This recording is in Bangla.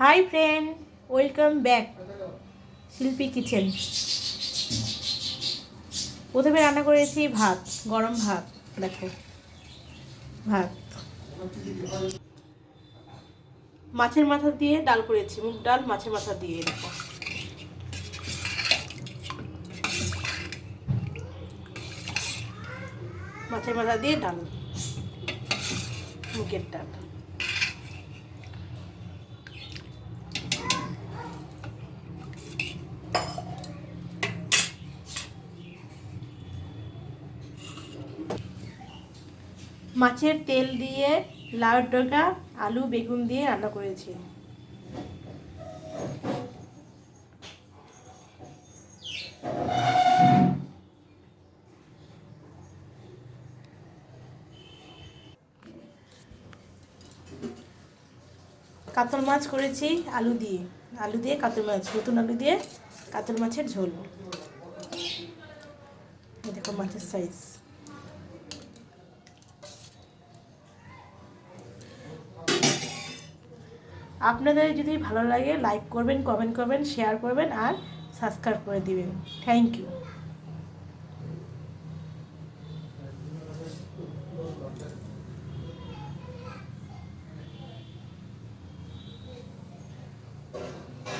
হাই ফ্রেন্ড, ওয়েলকাম ব্যাক শিল্পী কিচেন। প্রথমে রান্না করেছি ভাত, গরম ভাত। দেখো ভাত, মাছের মাথা দিয়ে ডাল করেছি, মুগ ডাল মাছের মাথা দিয়ে। দেখো মাছের মাথা দিয়ে ডাল, মুগের ডাল। মাছের তেল দিয়ে লাউ ডগা, আলু বেগুন দিয়ে রান্না করেছি। কাতল মাছ করেছি আলু দিয়ে কাতল মাছ, নতুন আলু দিয়ে কাতল মাছের ঝোল। দেখো মাছের সাইজ। আপনাদের যদি ভালো লাগে লাইক করবেন, কমেন্ট করবেন, শেয়ার করবেন আর সাবস্ক্রাইব করে দিবেন। Thank you.